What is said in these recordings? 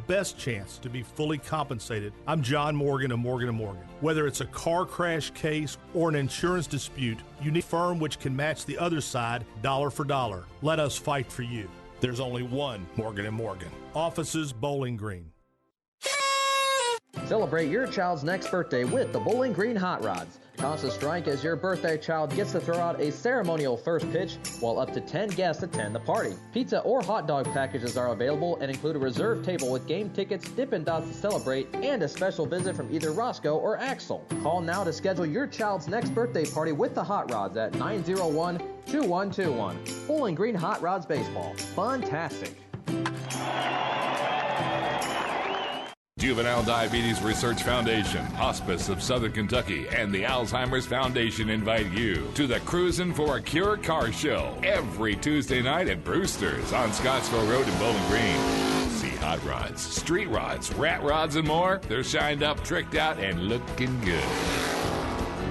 best chance to be fully compensated. I'm John Morgan of Morgan & Morgan. Whether it's a car crash case or an insurance dispute, you need a firm which can match the other side dollar for dollar. Let us fight for you. There's only one Morgan & Morgan. Offices Bowling Green. Celebrate your child's next birthday with the Bowling Green Hot Rods. Toss a strike as your birthday child gets to throw out a ceremonial first pitch, while up to 10 guests attend the party. Pizza or hot dog packages are available and include a reserved table with game tickets, Dippin' Dots to celebrate, and a special visit from either Roscoe or Axel. Call now to schedule your child's next birthday party with the Hot Rods at 901-2121. Bowling Green Hot Rods Baseball. Fun-tastic. Juvenile Diabetes Research Foundation, Hospice of Southern Kentucky, and the Alzheimer's Foundation invite you to the Cruisin' for a Cure car show every Tuesday night at Brewster's on Scottsville Road in Bowling Green. See hot rods, street rods, rat rods, and more. They're shined up, tricked out, and looking good.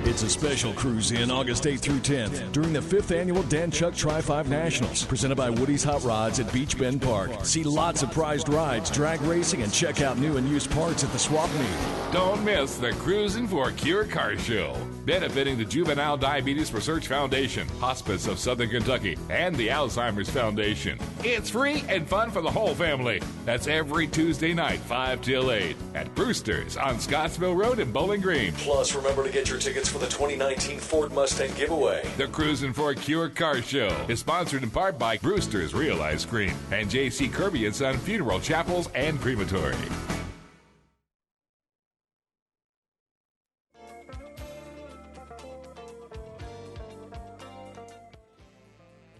It's a special cruise-in August 8th through 10th during the 5th Annual Dan Chuck Tri-5 Nationals, presented by Woody's Hot Rods at Beach Bend Park. See lots of prized rides, drag racing, and check out new and used parts at the swap meet. Don't miss the Cruisin' for a Cure car show, benefiting the Juvenile Diabetes Research Foundation, Hospice of Southern Kentucky, and the Alzheimer's Foundation. It's free and fun for the whole family. That's every Tuesday night, 5 till 8, at Brewster's on Scottsville Road in Bowling Green. Plus, remember to get your tickets for the 2019 Ford Mustang giveaway. The Cruisin' for a Cure car show is sponsored in part by Brewster's Real Ice Cream and J.C. Kirby & Son Funeral Chapels and Crematory.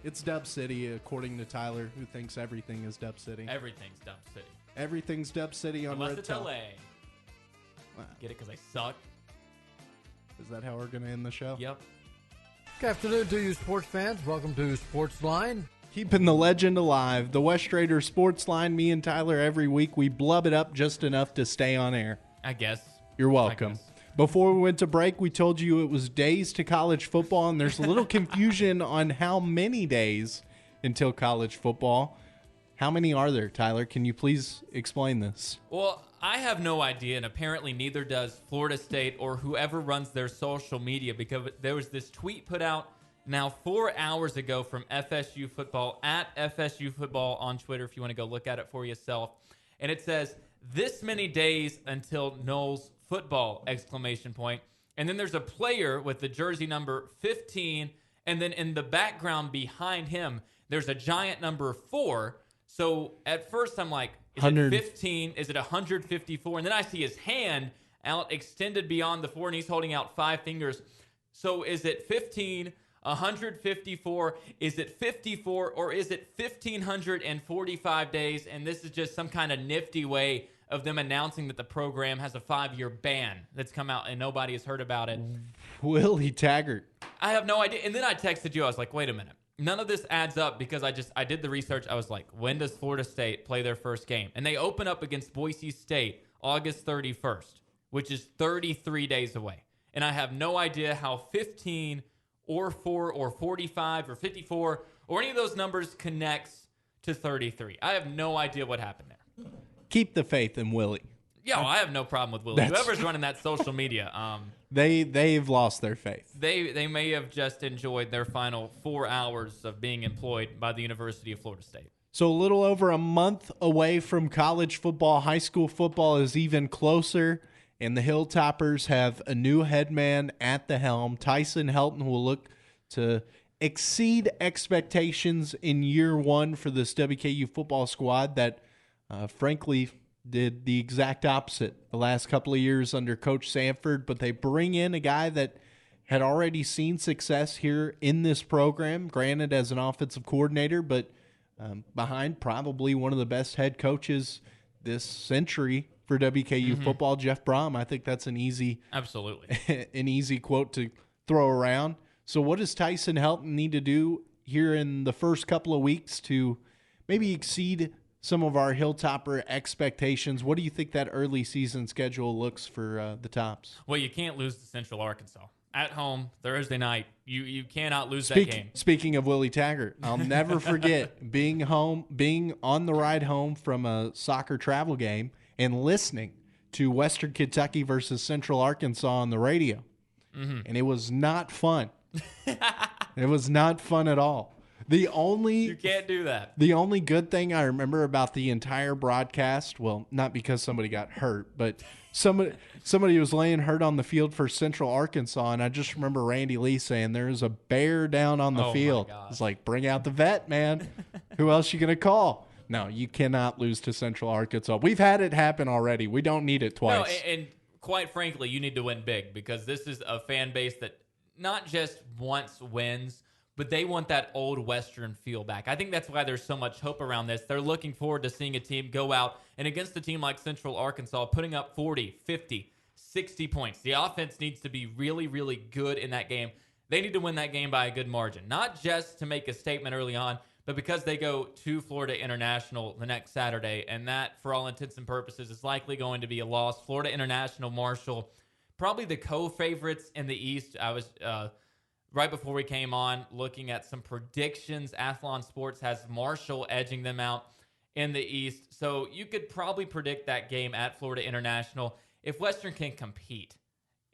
It's Dub City, according to Tyler, who thinks everything is Dub City. Everything's Dub City. Everything's Dub City on Unless Red it's Tail. LA. Wow. Get it? Because I suck. Is that how we're going to end the show? Yep. Good afternoon to you sports fans. Welcome to Sportsline. Keeping the legend alive. The West Strader Sportsline, me and Tyler, every week, we blub it up just enough to stay on air. I guess. You're welcome. I guess. Before we went to break, we told you it was days to college football, and there's a little confusion on how many days until college football. How many are there, Tyler? Can you please explain this? Well, I have no idea, and apparently neither does Florida State or whoever runs their social media, because there was this tweet put out now 4 hours ago from FSU Football, at FSU Football on Twitter, if you want to go look at it for yourself. And it says, this many days until Knowles football, ! And then there's a player with the jersey number 15, and then in the background behind him, there's a giant number 4. So at first I'm like, is it 15? Is it 154? And then I see his hand out extended beyond the 4, and he's holding out 5 fingers. So is it 15, 154? Is it 54, or is it 1,545 days? And this is just some kind of nifty way of them announcing that the program has a 5-year ban that's come out and nobody has heard about it. Willie Taggart. I have no idea. And then I texted you. I was like, wait a minute. None of this adds up, because I did the research. I was like, when does Florida State play their first game? And they open up against Boise State August 31st, which is 33 days away. And I have no idea how 15 or 4 or 45 or 54 or any of those numbers connects to 33. I have no idea what happened there. Keep the faith in Willie. Yeah, well, I have no problem with Willie. Whoever's running that social media, they've lost their faith. They may have just enjoyed their final 4 hours of being employed by the University of Florida State. So a little over a month away from college football. High school football is even closer, and the Hilltoppers have a new head man at the helm. Tyson Helton will look to exceed expectations in year one for this WKU football squad that frankly did the exact opposite the last couple of years under Coach Sanford, but they bring in a guy that had already seen success here in this program, granted as an offensive coordinator, but behind probably one of the best head coaches this century for WKU football, Jeff Brom. I think that's an easy quote to throw around. So what does Tyson Helton need to do here in the first couple of weeks to maybe exceed some of our Hilltopper expectations? What do you think that early season schedule looks for the Tops? Well, you can't lose to Central Arkansas. at home Thursday night. You cannot lose that game. Speaking of Willie Taggart, I'll never forget being on the ride home from a soccer travel game and listening to Western Kentucky versus Central Arkansas on the radio. Mm-hmm. And it was not fun. It was not fun at all. You can't do that. The only good thing I remember about the entire broadcast, well, not because somebody got hurt, but somebody was laying hurt on the field for Central Arkansas, and I just remember Randy Lee saying, "There's a bear down on the field." It's like, bring out the vet, man. Who else you gonna call? No, you cannot lose to Central Arkansas. We've had it happen already. We don't need it twice. No, and quite frankly, you need to win big because this is a fan base that not just wants wins, but they want that old Western feel back. I think that's why there's so much hope around this. They're looking forward to seeing a team go out and against a team like Central Arkansas, putting up 40, 50, 60 points. The offense needs to be really, really good in that game. They need to win that game by a good margin, not just to make a statement early on, but because they go to Florida International the next Saturday, and that, for all intents and purposes, is likely going to be a loss. Florida International, Marshall, probably the co-favorites in the East. I was right before we came on looking at some predictions. Athlon Sports has Marshall edging them out in the East. So you could probably predict that game at Florida International if Western can compete.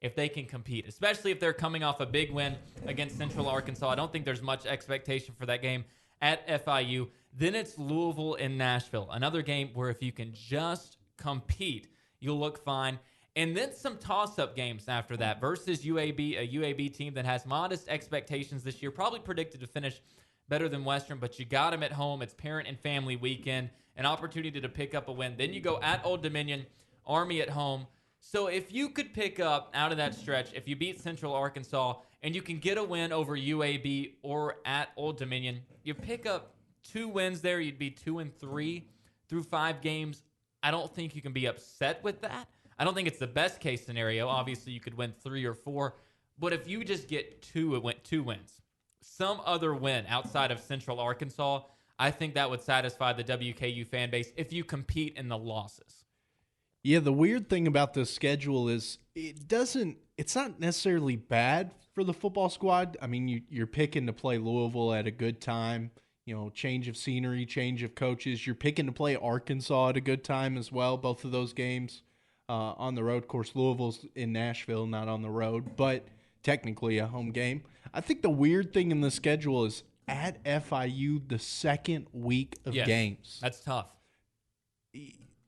If they can compete, especially if they're coming off a big win against Central Arkansas. I don't think there's much expectation for that game at FIU. Then it's Louisville and Nashville. Another game where if you can just compete, you'll look fine. And then some toss-up games after that versus UAB, a UAB team that has modest expectations this year, probably predicted to finish better than Western, but you got them at home. It's parent and family weekend, an opportunity to pick up a win. Then you go at Old Dominion, Army at home. So if you could pick up out of that stretch, if you beat Central Arkansas and you can get a win over UAB or at Old Dominion, you pick up 2 wins there, you'd be 2-3 through 5 games. I don't think you can be upset with that. I don't think it's the best case scenario. Obviously, you could win 3 or 4. But if you just get 2 wins, some other win outside of Central Arkansas, I think that would satisfy the WKU fan base if you compete in the losses. Yeah, the weird thing about this schedule is it's not necessarily bad for the football squad. I mean, you're picking to play Louisville at a good time, change of scenery, change of coaches. You're picking to play Arkansas at a good time as well, both of those games. On the road. Of course, Louisville's in Nashville, not on the road, but technically a home game. I think the weird thing in the schedule is at FIU the second week of games. That's tough.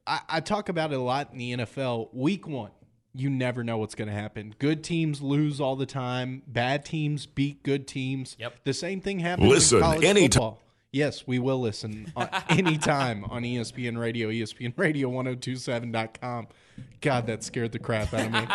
I talk about it a lot in the NFL. Week 1, you never know what's going to happen. Good teams lose all the time. Bad teams beat good teams. Yep. The same thing happens in college football. Yes, we will listen anytime on ESPN Radio, ESPNRadio1027.com. God, that scared the crap out of me.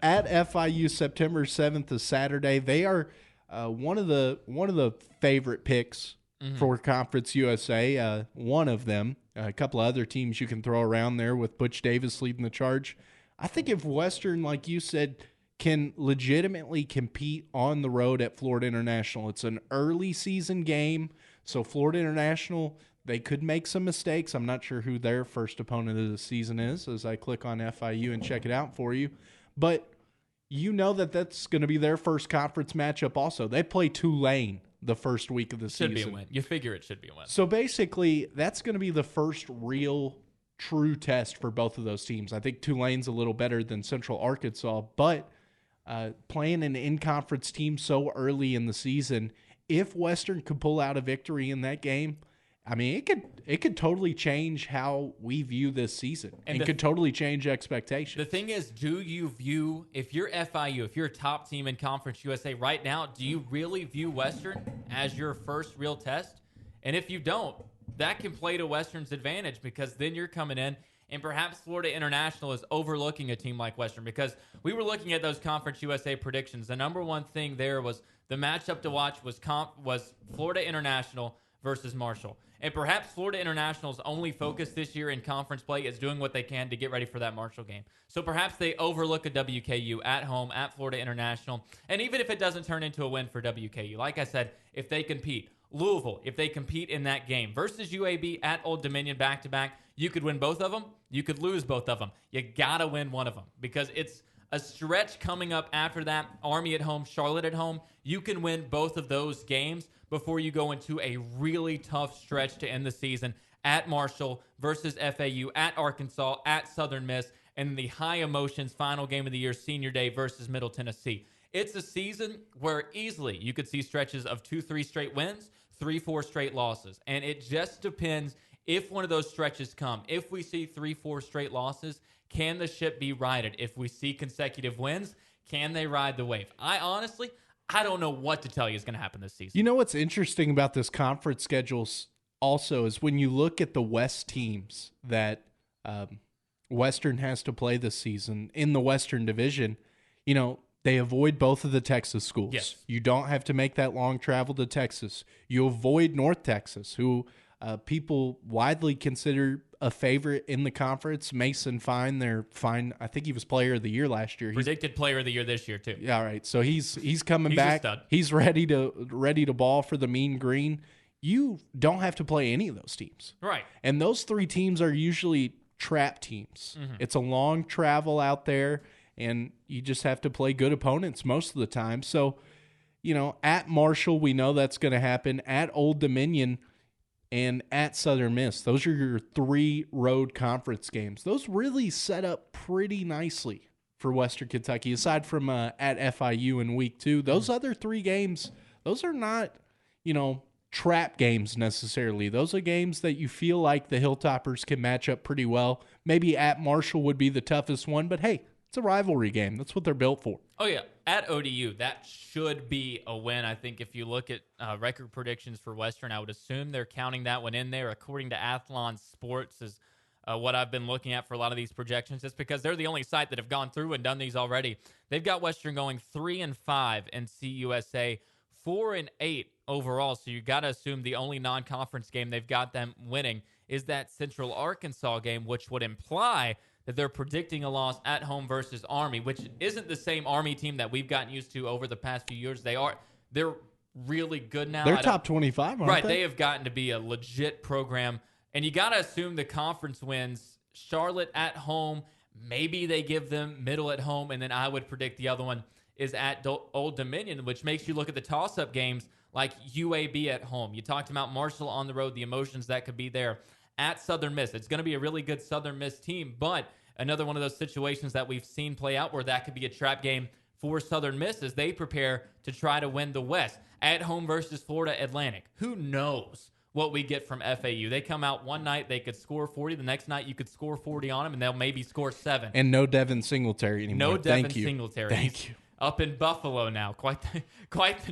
At FIU, September 7th is Saturday. They are one of the favorite picks for Conference USA. One of them. A couple of other teams you can throw around there with Butch Davis leading the charge. I think if Western, like you said, can legitimately compete on the road at Florida International, it's an early season game. So Florida International, they could make some mistakes. I'm not sure who their first opponent of the season is as I click on FIU and check it out for you. But you know that's going to be their first conference matchup also. They play Tulane the first week of the season. Should be a win. You figure it should be a win. So basically, that's going to be the first real true test for both of those teams. I think Tulane's a little better than Central Arkansas, but playing an in-conference team so early in the season, if Western could pull out a victory in that game, I mean, it could totally change how we view this season and could totally change expectations. The thing is, do you view, if you're FIU, if you're a top team in Conference USA right now, do you really view Western as your first real test? And if you don't, that can play to Western's advantage because then you're coming in and perhaps Florida International is overlooking a team like Western because we were looking at those Conference USA predictions. The number one thing there was the matchup to watch was Florida International versus Marshall. And perhaps Florida International's only focus this year in conference play is doing what they can to get ready for that Marshall game. So perhaps they overlook a WKU at home at Florida International. And even if it doesn't turn into a win for WKU, like I said, if they compete, Louisville, if they compete in that game versus UAB at Old Dominion back-to-back, you could win both of them. You could lose both of them. You got to win one of them because it's A stretch coming up after that, Army at home, Charlotte at home. You can win both of those games before you go into a really tough stretch to end the season at Marshall versus FAU, at Arkansas, at Southern Miss, and the high emotions final game of the year, Senior Day versus Middle Tennessee. It's a season where easily you could see stretches of 2-3 straight wins, 3-4 straight losses. And it just depends if one of those stretches come. If we see 3-4 straight losses, can the ship be righted? If we see consecutive wins, can they ride the wave? I don't know what to tell you is going to happen this season. You know what's interesting about this conference schedules also is when you look at the West teams that Western has to play this season in the Western Division, they avoid both of the Texas schools. Yes. You don't have to make that long travel to Texas. You avoid North Texas, who people widely consider a favorite in the conference. Mason Fine, I think he was player of the year last year. Predicted player of the year this year, too. Yeah, all right. So he's coming He's a back. stud. He's ready to ball for the Mean Green. You don't have to play any of those teams. Right. And those three teams are usually trap teams. Mm-hmm. It's a long travel out there, and you just have to play good opponents most of the time. So, at Marshall, we know that's going to happen. At Old Dominion and at Southern Miss, those are your 3 road conference games. Those really set up pretty nicely for Western Kentucky. Aside from at FIU in week 2, those other 3 games, those are not, trap games necessarily. Those are games that you feel like the Hilltoppers can match up pretty well. Maybe at Marshall would be the toughest one, but hey, it's a rivalry game. That's what they're built for. Oh, yeah. At ODU, that should be a win. I think if you look at record predictions for Western, I would assume they're counting that one in there. According to Athlon Sports is what I've been looking at for a lot of these projections. It's because they're the only site that have gone through and done these already. They've got Western going 3-5 in CUSA, 4-8 overall. So you got to assume the only non-conference game they've got them winning is that Central Arkansas game, which would imply that they're predicting a loss at home versus Army, which isn't the same Army team that we've gotten used to over the past few years. They're really good now. They're top 25, aren't right, they? They have gotten to be a legit program. And you got to assume the conference wins. Charlotte at home, maybe they give them Middle at home, and then I would predict the other one is at Old Dominion, which makes you look at the toss-up games like UAB at home. You talked about Marshall on the road, the emotions that could be there. At Southern Miss, it's going to be a really good Southern Miss team, but another one of those situations that we've seen play out where that could be a trap game for Southern Miss as they prepare to try to win the West. At home versus Florida Atlantic. Who knows what we get from FAU? They come out one night, they could score 40. The next night, you could score 40 on them, and they'll maybe score 7. And no Devin Singletary anymore. No Devin Singletary. Thank you. Up in Buffalo now. Quite the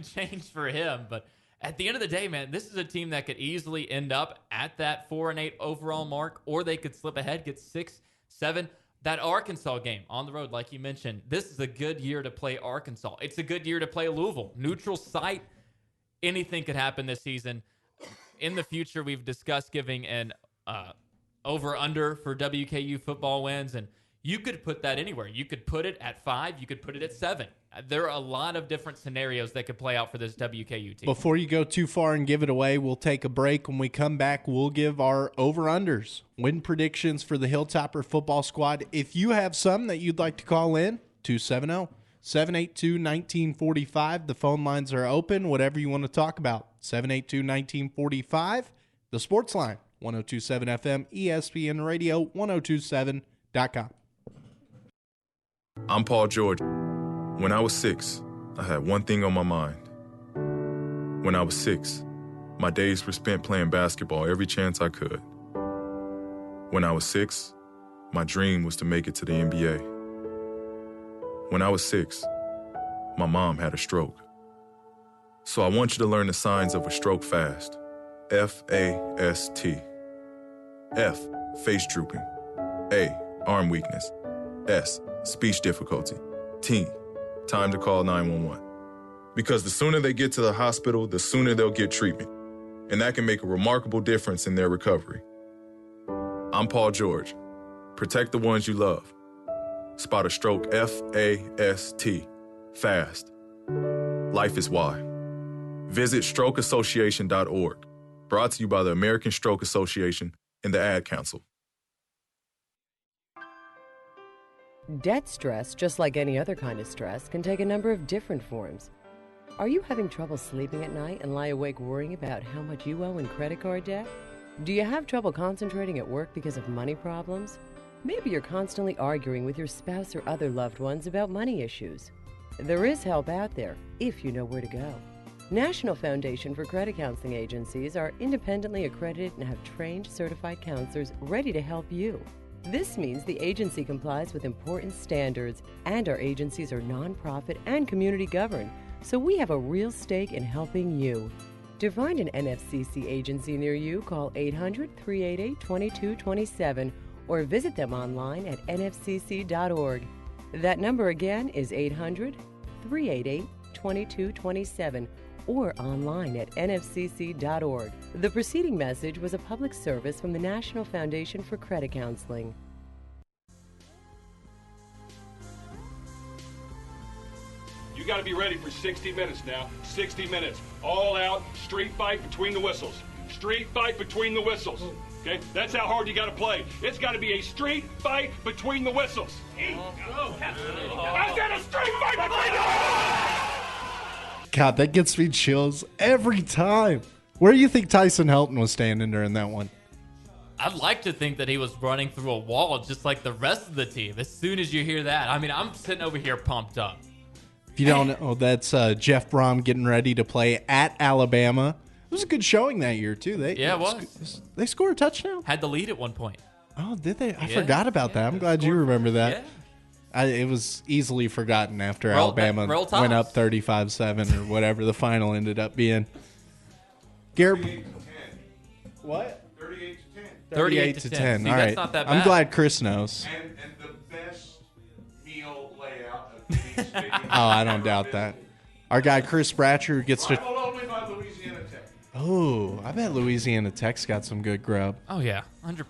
change for him, but at the end of the day, man, this is a team that could easily end up at that 4-8 overall mark, or they could slip ahead, get 6, 7. That Arkansas game on the road, like you mentioned, this is a good year to play Arkansas. It's a good year to play Louisville. Neutral site. Anything could happen this season. In the future, we've discussed giving an over-under for WKU football wins, and you could put that anywhere. You could put it at 5. You could put it at 7. There are a lot of different scenarios that could play out for this WKU team. Before you go too far and give it away, we'll take a break. When we come back, we'll give our over-unders, win predictions for the Hilltopper football squad. If you have some that you'd like to call in, 270-782-1945. The phone lines are open, whatever you want to talk about. 782-1945, the Sportsline, 102.7 FM, ESPN Radio, 102.7.com. I'm Paul George. When I was 6, I had one thing on my mind. When I was 6, my days were spent playing basketball every chance I could. When I was 6, my dream was to make it to the NBA. When I was 6, my mom had a stroke. So I want you to learn the signs of a stroke fast. F-A-S-T. F, face drooping. A, arm weakness. S, speech difficulty. T, time to call 911. Because the sooner they get to the hospital, the sooner they'll get treatment. And that can make a remarkable difference in their recovery. I'm Paul George. Protect the ones you love. Spot a stroke F-A-S-T. Fast. Life is why. Visit strokeassociation.org. Brought to you by the American Stroke Association and the Ad Council. Debt stress, just like any other kind of stress, can take a number of different forms. Are you having trouble sleeping at night and lie awake worrying about how much you owe in credit card debt? Do you have trouble concentrating at work because of money problems? Maybe you're constantly arguing with your spouse or other loved ones about money issues. There is help out there if you know where to go. National Foundation for Credit Counseling Agencies are independently accredited and have trained certified counselors ready to help you. This means the agency complies with important standards, and our agencies are nonprofit and community governed, so we have a real stake in helping you. To find an NFCC agency near you, call 800-388-2227 or visit them online at nfcc.org. That number again is 800-388-2227 or online at nfcc.org. The preceding message was a public service from the National Foundation for Credit Counseling. You got to be ready for 60 minutes now. 60 minutes. All out, street fight between the whistles. Street fight between the whistles. Okay? That's how hard you got to play. It's got to be a street fight between the whistles. I said a street fight between the whistles! God, that gets me chills every time. Where do you think Tyson Helton was standing during that one? I'd like to think that he was running through a wall just like the rest of the team. As soon as you hear that, I mean, I'm sitting over here pumped up. If you don't know, that's Jeff Brom getting ready to play at Alabama. It was a good showing that year, too. It was. They scored a touchdown? Had the lead at one point. Oh, did they? I forgot about that. I'm glad you remember that. Yeah. It was easily forgotten after Alabama went up 35-7 or whatever the final ended up being. Garret, what? 38 to 10. See, all right. That's not that bad. I'm glad Chris knows. And the best meal layout of the stadium. Oh, I don't doubt that. Our guy Chris Bratcher gets to. Rivaled only by Louisiana Tech. Oh, I bet Louisiana Tech's got some good grub. Oh, yeah. 100%.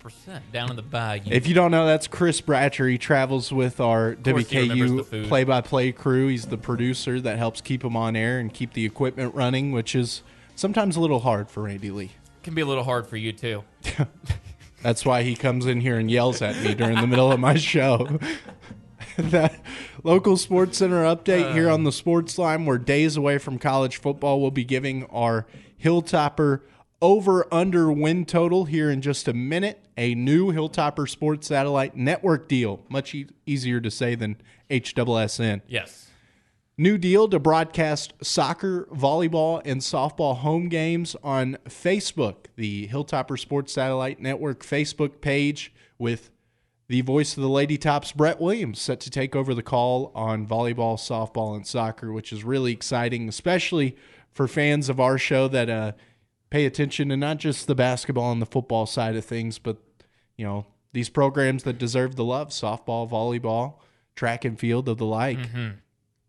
Down in the bayou. If you don't know, that's Chris Bratcher. He travels with our WKU play-by-play crew. He's the producer that helps keep them on air and keep the equipment running, which is sometimes a little hard for Randy Lee. Can be a little hard for you, too. That's why he comes in here and yells at me during the middle of my show. That local sports center update here on the Sportsline. We're days away from college football. We'll be giving our Hilltopper over-under win total here in just a minute. A new Hilltopper Sports Satellite Network deal. Much easier to say than HSSN. Yes. New deal to broadcast soccer, volleyball, and softball home games on Facebook. The Hilltopper Sports Satellite Network Facebook page with the voice of the Lady Tops, Brett Williams, set to take over the call on volleyball, softball, and soccer, which is really exciting, especially for fans of our show that pay attention to not just the basketball and the football side of things, but, you know, these programs that deserve the love, softball, volleyball, track and field, of the like. Mm-hmm.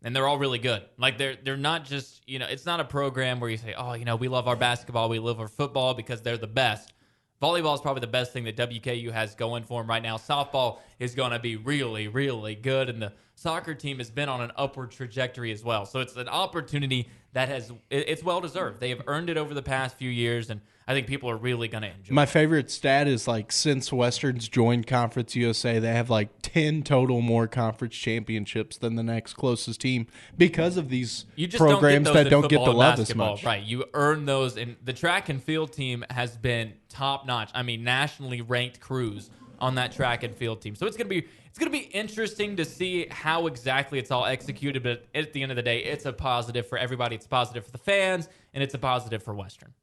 And they're all really good. Like, they're not just, you know, it's not a program where you say, oh, you know, we love our basketball, we love our football because they're the best. Volleyball is probably the best thing that WKU has going for them right now. Softball is going to be really, really good, and the soccer team has been on an upward trajectory as well. So it's an opportunity that it's well-deserved. They have earned it over the past few years, and I think people are really going to enjoy it. My favorite stat is, like, since Western's joined Conference USA, they have, like, 10 total more conference championships than the next closest team because of these programs that don't get the love as much. Right, you earn those, and the track and field team has been top-notch. I mean, nationally ranked crews on that track and field team. So it's going to be interesting to see how exactly it's all executed, but at the end of the day, it's a positive for everybody. It's positive for the fans, and it's a positive for Western.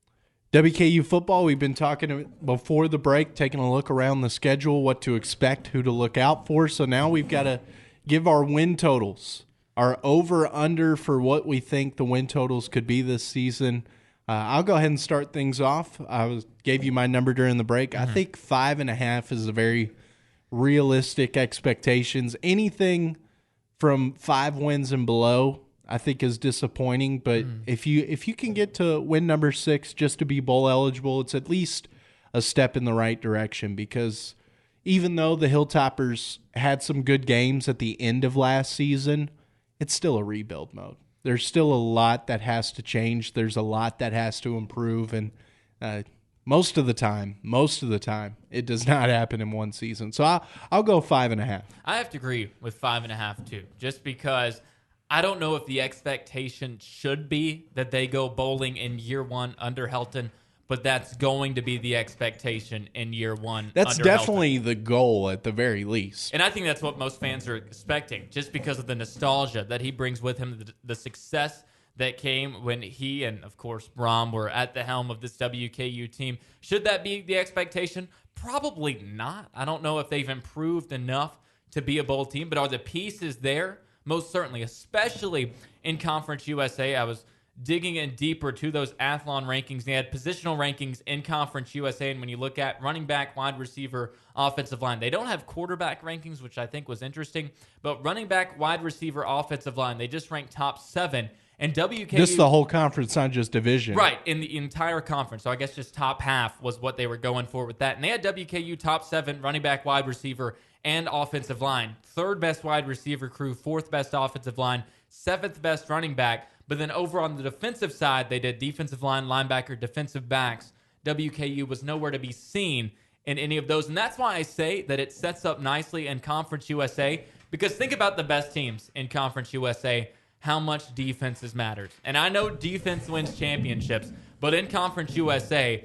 WKU football, we've been talking before the break, taking a look around the schedule, what to expect, who to look out for. So now we've got to give our win totals, our over-under for what we think the win totals could be this season. I'll go ahead and start things off. Gave you my number during the break. I think 5.5 is a very realistic expectations. Anything from 5 wins and below, I think, is disappointing. But if you can get to win number 6 just to be bowl eligible, it's at least a step in the right direction. Because even though the Hilltoppers had some good games at the end of last season, it's still a rebuild mode. There's still a lot that has to change. There's a lot that has to improve. And most of the time, it does not happen in one season. So I'll go 5.5. I have to agree with 5.5 too, just because I don't know if the expectation should be that they go bowling in year one under Helton, but that's going to be the expectation in year one. That's under definitely Helton. the goal at the very least. And I think that's what most fans are expecting, just because of the nostalgia that he brings with him, the success that came when he and, of course, Brom were at the helm of this WKU team. Should that be the expectation? Probably not. I don't know if they've improved enough to be a bowl team, but are the pieces there? Most certainly, especially in Conference USA. I was digging in deeper to those Athlon rankings. They had positional rankings in Conference USA, and when you look at running back, wide receiver, offensive line, they don't have quarterback rankings, which I think was interesting, but running back, wide receiver, offensive line, they just ranked top 7. And WKU... This is the whole conference, not just division. Right, in the entire conference. So I guess just top half was what they were going for with that. And they had WKU top 7, running back, wide receiver, and offensive line. 3rd best wide receiver crew, 4th best offensive line, 7th best running back. But then over on the defensive side, they did defensive line, linebacker, defensive backs. WKU was nowhere to be seen in any of those. And that's why I say that it sets up nicely in Conference USA. Because think about the best teams in Conference USA, how much defenses matters. And I know defense wins championships, but in Conference USA,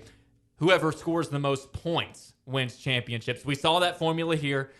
whoever scores the most points wins championships. We saw that formula here,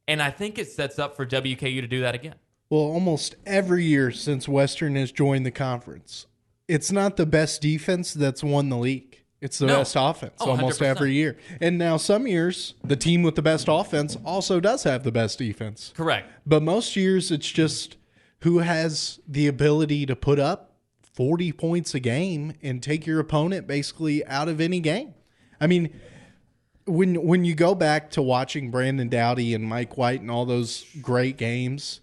and I think it sets up for WKU to do that again. Well, almost every year since Western has joined the conference, it's not the best defense that's won the league. It's the best offense almost 100%. every year. And now some years, the team with the best offense also does have the best defense. Correct. But most years, it's just who has the ability to put up 40 points a game and take your opponent basically out of any game. I mean, when you go back to watching Brandon Dowdy and Mike White and all those great games,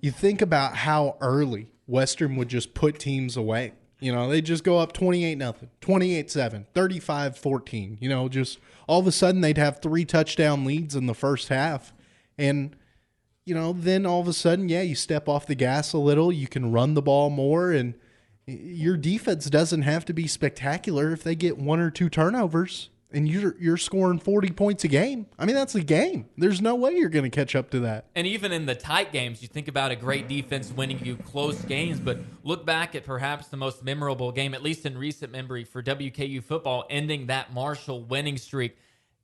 you think about how early Western would just put teams away. You know, they just go up 28-0, 28-7, 35-14. You know, just all of a sudden they'd have 3 touchdown leads in the first half. And you know, then all of a sudden, you step off the gas a little. You can run the ball more, and your defense doesn't have to be spectacular if they get 1 or 2 turnovers, and you're scoring 40 points a game. I mean, that's a game. There's no way you're going to catch up to that. And even in the tight games, you think about a great defense winning you close games, but look back at perhaps the most memorable game, at least in recent memory, for WKU football, ending that Marshall winning streak.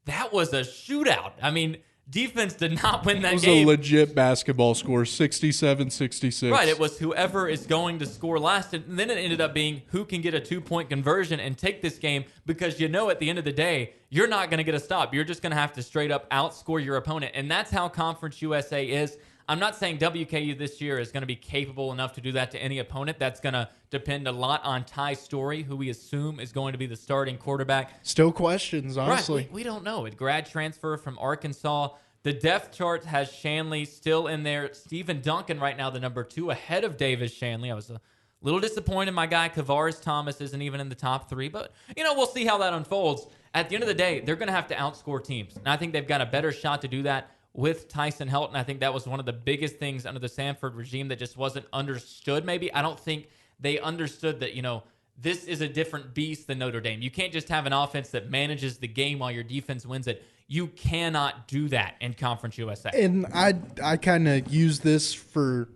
That was a shootout. I mean, defense did not win that game. It was a legit basketball score, 67-66. Right, it was whoever is going to score last, and then it ended up being who can get a 2-point conversion and take this game, because you know at the end of the day, you're not going to get a stop. You're just going to have to straight up outscore your opponent, and that's how Conference USA is. I'm not saying WKU this year is going to be capable enough to do that to any opponent. That's going to depend a lot on Ty Story, who we assume is going to be the starting quarterback. Still questions, honestly. Right, we don't know. A grad transfer from Arkansas. The depth chart has Shanley still in there. Stephen Duncan right now, the number 2, ahead of Davis Shanley. I was a little disappointed my guy Kavaris Thomas isn't even in the top 3, but we'll see how that unfolds. At the end of the day, they're going to have to outscore teams, and I think they've got a better shot to do that with Tyson Helton. I think that was one of the biggest things under the Sanford regime that just wasn't understood maybe. I don't think they understood that, this is a different beast than Notre Dame. You can't just have an offense that manages the game while your defense wins it. You cannot do that in Conference USA. And I kind of use this for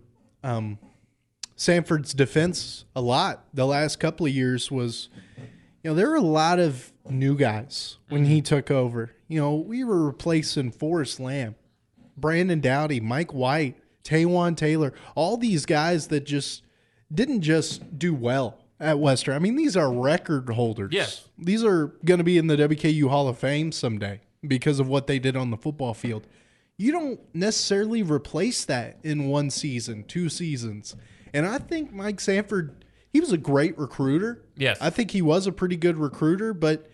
Sanford's defense a lot. The last couple of years was, there were a lot of new guys when he took over. We were replacing Forrest Lamb, Brandon Dowdy, Mike White, Taywan Taylor, all these guys that just didn't just do well at Western. I mean, these are record holders. Yes. These are going to be in the WKU Hall of Fame someday because of what they did on the football field. You don't necessarily replace that in 1 season, 2 seasons. And I think Mike Sanford, he was a great recruiter. Yes. I think he was a pretty good recruiter, but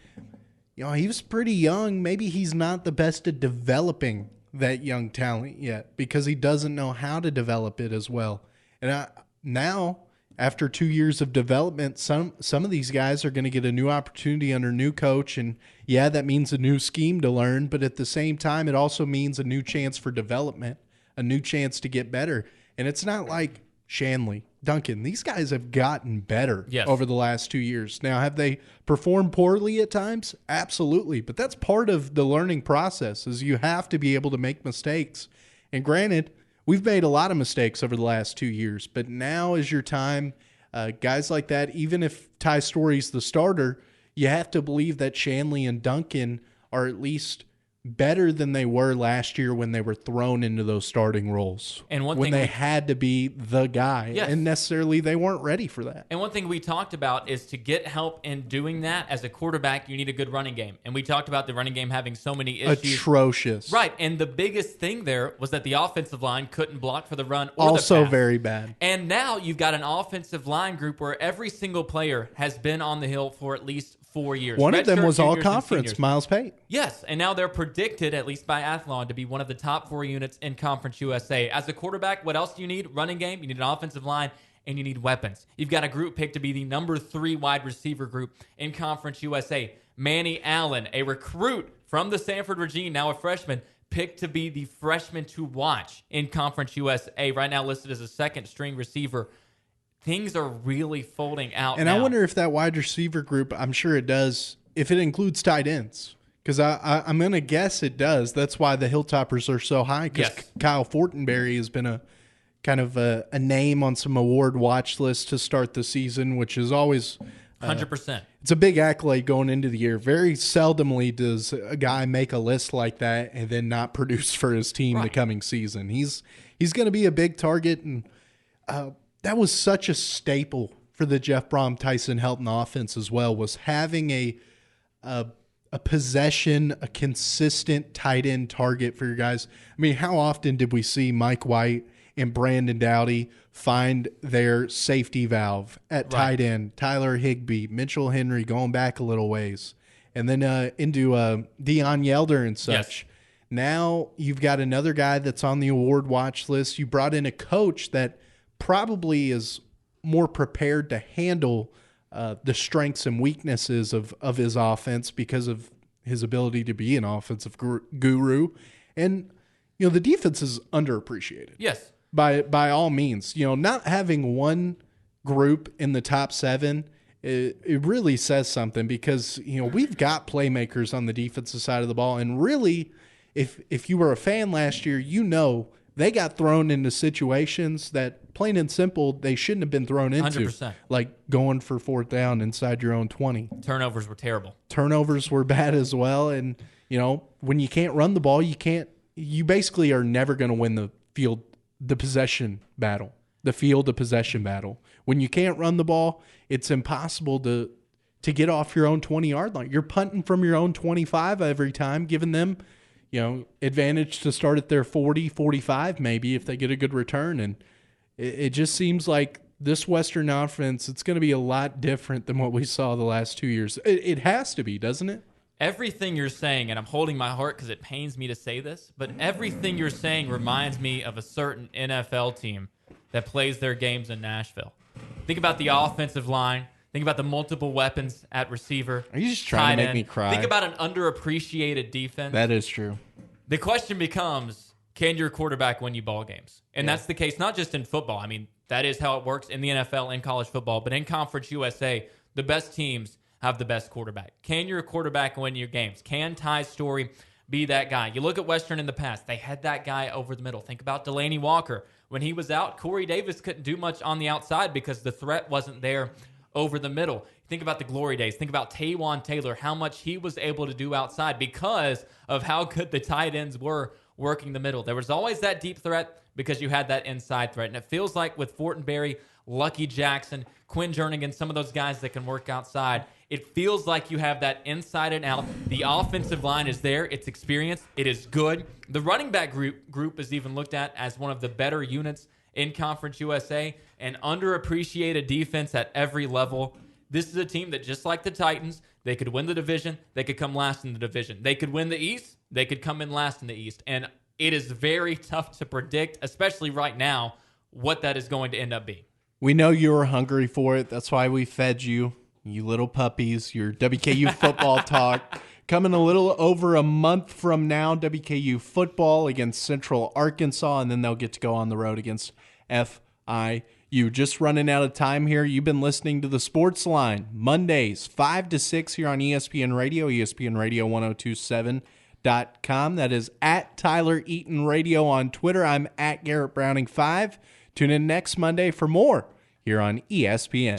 he was pretty young. Maybe he's not the best at developing that young talent yet because he doesn't know how to develop it as well. And now, after 2 years of development, some of these guys are going to get a new opportunity under a new coach. And, that means a new scheme to learn. But at the same time, it also means a new chance for development, a new chance to get better. And it's not like Shanley, Duncan, these guys have gotten better Yes. over the last 2 years. Now, have they performed poorly at times? Absolutely. But that's part of the learning process, is you have to be able to make mistakes. And granted, we've made a lot of mistakes over the last 2 years, but now is your time. Guys like that, even if Ty Story's the starter, you have to believe that Shanley and Duncan are at least better than they were last year when they were thrown into those starting roles. And one when thing they had to be the guy, Yes. and necessarily they weren't ready for that. And one thing we talked about is to get help in doing that as a quarterback, you need a good running game. And we talked about the running game having so many issues. Atrocious. Right. And the biggest thing there was that the offensive line couldn't block for the run or Also the pass. very bad. And now you've got an offensive line group where every single player has been on the hill for at least 4 years. One of them Redshirt was all juniors and conference, seniors. Miles Pate. Yes, and now they're predicted, at least by Athlon, to be one of the top 4 units in Conference USA. As a quarterback, what else do you need? Running game, you need an offensive line, and you need weapons. You've got a group picked to be the number 3 wide receiver group in Conference USA. Manny Allen, a recruit from the Sanford regime, now a freshman, picked to be the freshman to watch in Conference USA. Right now listed as a second-string receiver. Things are really folding out And now. I wonder if that wide receiver group, I'm sure it does, if it includes tight ends. Because I'm going to guess it does. That's why the Hilltoppers are so high. Because Yes. Kyle Fortenberry has been a kind of a name on some award watch lists to start the season, which is always 100%. It's a big accolade going into the year. Very seldomly does a guy make a list like that and then not produce for his team the coming season. He's going to be a big target, and that was such a staple for the Jeff Brom, Tyson Helton offense as well, was having a possession, a consistent tight end target for your guys. I mean, how often did we see Mike White and Brandon Dowdy find their safety valve at tight end? Tyler Higbee, Mitchell Henry going back a little ways, and then into Deion Yelder and such. Yes. Now you've got another guy that's on the award watch list. You brought in a coach that probably is more prepared to handle the strengths and weaknesses of his offense because of his ability to be an offensive guru. And, you know, the defense is underappreciated. Yes. By all means. You know, not having one group in the top 7, it really says something because, you know, we've got playmakers on the defensive side of the ball. And really, if you were a fan last year, you know they got thrown into situations that, plain and simple, they shouldn't have been thrown into. 100%. Like going for 4th down inside your own 20. Turnovers were terrible. Turnovers were bad as well. And, you know, when you can't run the ball, you basically are never going to win the possession battle. When you can't run the ball, it's impossible to get off your own 20-yard line. You're punting from your own 25 every time, giving them, you know, advantage to start at their 40, 45 maybe if they get a good return. And it just seems like this Western offense, it's going to be a lot different than what we saw the last 2 years. It has to be, doesn't it? Everything you're saying, and I'm holding my heart because it pains me to say this, but everything you're saying reminds me of a certain NFL team that plays their games in Nashville. Think about the offensive line. Think about the multiple weapons at receiver. Are you just trying to make end. me cry? Think about an underappreciated defense. That is true. The question becomes, can your quarterback win you ball games? And that's the case not just in football. I mean, that is how it works in the NFL and college football. But in Conference USA, the best teams have the best quarterback. Can your quarterback win your games? Can Ty Story be that guy? You look at Western in the past. They had that guy over the middle. Think about Delaney Walker. When he was out, Corey Davis couldn't do much on the outside because the threat wasn't there over the middle. Think about the glory days. Think about Taywan Taylor, how much he was able to do outside because of how good the tight ends were working the middle. There was always that deep threat because you had that inside threat. And it feels like with Fortenberry, Lucky Jackson, Quinn Jernigan, some of those guys that can work outside, it feels like you have that inside and out. The offensive line is there. It's experienced. It is good. The running back group is even looked at as one of the better units in Conference USA, and underappreciated defense at every level. This is a team that, just like the Titans, they could win the division. They could come last in the division. They could win the East. They could come in last in the East. And it is very tough to predict, especially right now, what that is going to end up being. We know you were hungry for it. That's why we fed you, you little puppies, your WKU football talk. Coming a little over a month from now, WKU football against Central Arkansas, and then they'll get to go on the road against FIU. you. Just running out of time here. You've been listening to the Sportsline Mondays 5 to 6 here on ESPN Radio, ESPN Radio 1027.com. That is at Tyler Eaton Radio on Twitter. I'm at Garret Browning 5. Tune in next Monday for more here on ESPN.